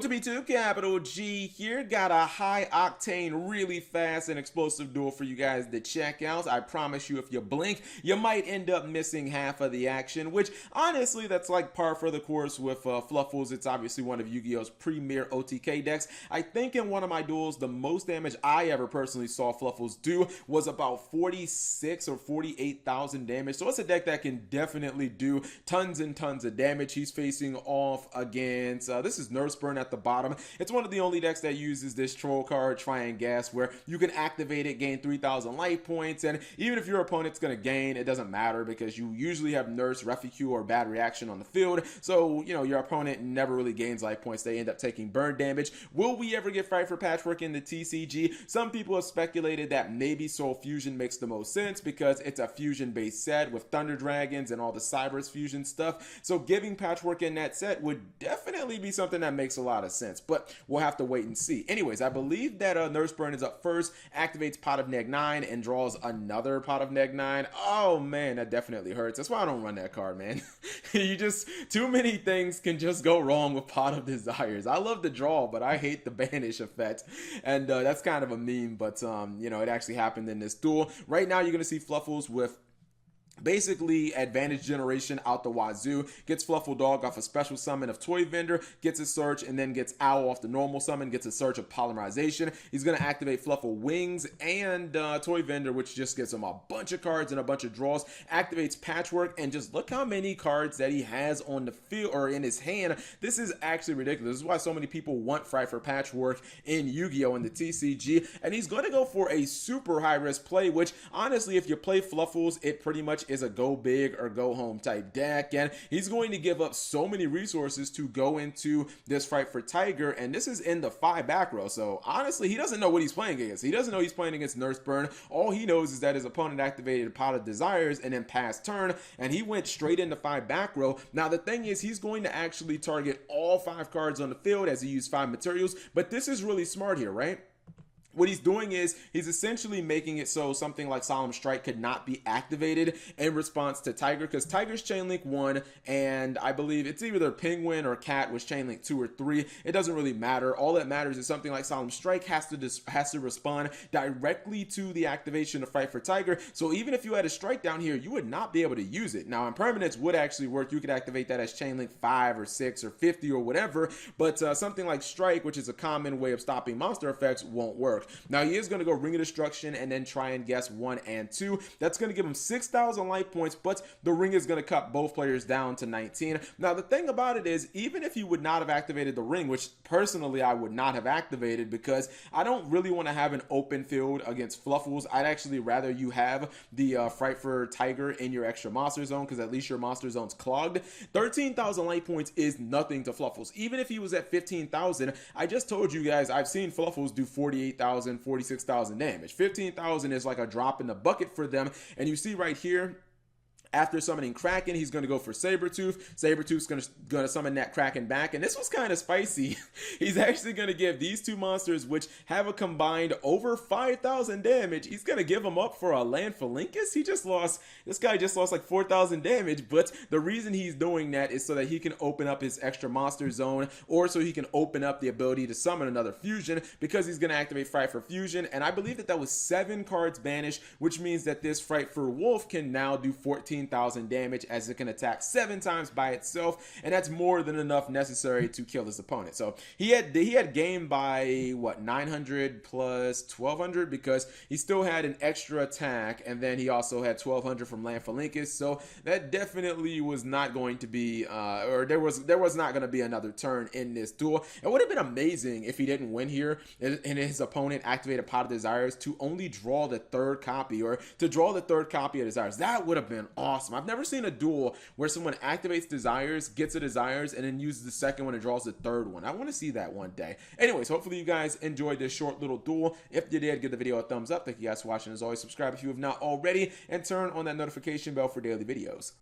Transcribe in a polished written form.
What's up, YouTube? Capital G here. Got a high octane, really fast and explosive duel for you guys to check out. I promise you, if you blink, you might end up missing half of the action, which honestly, that's like par for the course with Fluffles. It's obviously one of Yu-Gi-Oh's premier OTK decks. I think in one of my duels, the most damage I ever personally saw Fluffles do was about 46 or 48,000 damage. So it's a deck that can definitely do tons and tons of damage. He's facing off against, this is Nurse Burn at the bottom. It's one of the only decks that uses this troll card, Try and Gas, where you can activate it, gain 3,000 life points, and even if your opponent's going to gain, it doesn't matter because you usually have Nurse, Refuge, or Bad Reaction on the field, so, you know, your opponent never really gains life points. They end up taking burn damage. Will we ever get Fight for Patchwork in the TCG? Some people have speculated that maybe Soul Fusion makes the most sense because it's a fusion-based set with Thunder Dragons and all the Cybers fusion stuff, so giving Patchwork in that set would definitely be something that makes a lot of sense, but we'll have to wait and see. Anyways, I believe that Nurse Burn is up first, activates Pot of Neg 9 and draws another Pot of Neg 9. Oh man, that definitely hurts. That's why I don't run that card, man. Too many things can just go wrong with Pot of Desires. I love the draw, but I hate the banish effect, and that's kind of a meme, but you know, it actually happened in this duel. Right now, you're gonna see Fluffles with basically advantage generation out the wazoo, gets Fluffle Dog off a special summon of Toy Vendor, gets a search, and then gets Owl off the normal summon, gets a search of Polymerization. He's going to activate Fluffle Wings and Toy Vendor, which just gives him a bunch of cards and a bunch of draws, activates Patchwork, and just look how many cards that he has on the field or in his hand. This is actually ridiculous. This is why so many people want Fight for Patchwork in Yu-Gi-Oh! In the TCG, and he's going to go for a super high-risk play, which honestly, if you play Fluffles, it pretty much is a go big or go home type deck, and he's going to give up so many resources to go into this Fight for Tiger, and this is in the 5 back row. So honestly, he doesn't know what he's playing against. He doesn't know he's playing against Nurse Burn. All he knows is that his opponent activated a Pot of Desires and then passed turn, and he went straight into 5 back row. Now the thing is, he's going to actually target all 5 cards on the field as he used 5 materials, but this is really smart here, right? What he's doing is he's essentially making it so something like Solemn Strike could not be activated in response to Tiger, because Tiger's Chainlink 1, and I believe it's either Penguin or Cat was Chainlink 2 or 3. It doesn't really matter. All that matters is something like Solemn Strike has to respond directly to the activation of Fight for Tiger. So even if you had a strike down here, you would not be able to use it. Now, Impermanence would actually work. You could activate that as Chainlink 5 or 6 or 50 or whatever, but something like Strike, which is a common way of stopping monster effects, won't work. Now he is going to go Ring of Destruction and then Try and Guess 1 and 2. That's going to give him 6,000 life points, but the ring is going to cut both players down to 19. Now the thing about it is, even if you would not have activated the ring, which personally I would not have activated because I don't really want to have an open field against Fluffles. I'd actually rather you have the Fight for Tiger in your extra monster zone, because at least your monster zone's clogged. 13,000 life points is nothing to Fluffles. Even if he was at 15,000, I just told you guys I've seen Fluffles do 48,000, 46,000 damage. 15,000 is like a drop in the bucket for them, and you see right here, after summoning Kraken, he's going to go for Sabretooth. Sabretooth's going to summon that Kraken back, and this was kind of spicy. He's actually going to give these two monsters, which have a combined over 5,000 damage, he's going to give them up for a Lanphalinkus. This guy just lost like 4,000 damage, but the reason he's doing that is so that he can open up his extra monster zone, or so he can open up the ability to summon another fusion, because he's going to activate Fight for Fusion, and I believe that was 7 cards banished, which means that this Fight for Wolf can now do 14,000 damage, as it can attack 7 times by itself, and that's more than enough necessary to kill his opponent. So he had game by what, 900 plus 1200, because he still had an extra attack, and then he also had 1200 from Lanphalinkus. So that definitely was not going to be or there was not going to be another turn in this duel. It would have been amazing if he didn't win here and his opponent activated Pot of Desires to only draw the 3rd copy, or to draw the 3rd copy of Desires. That would have been awesome. I've never seen a duel where someone activates Desires, gets a Desires, and then uses the 2nd one and draws the 3rd one. I want to see that one day. Anyways, hopefully you guys enjoyed this short little duel. If you did, give the video a thumbs up. Thank you guys for watching. As always, subscribe if you have not already, and turn on that notification bell for daily videos.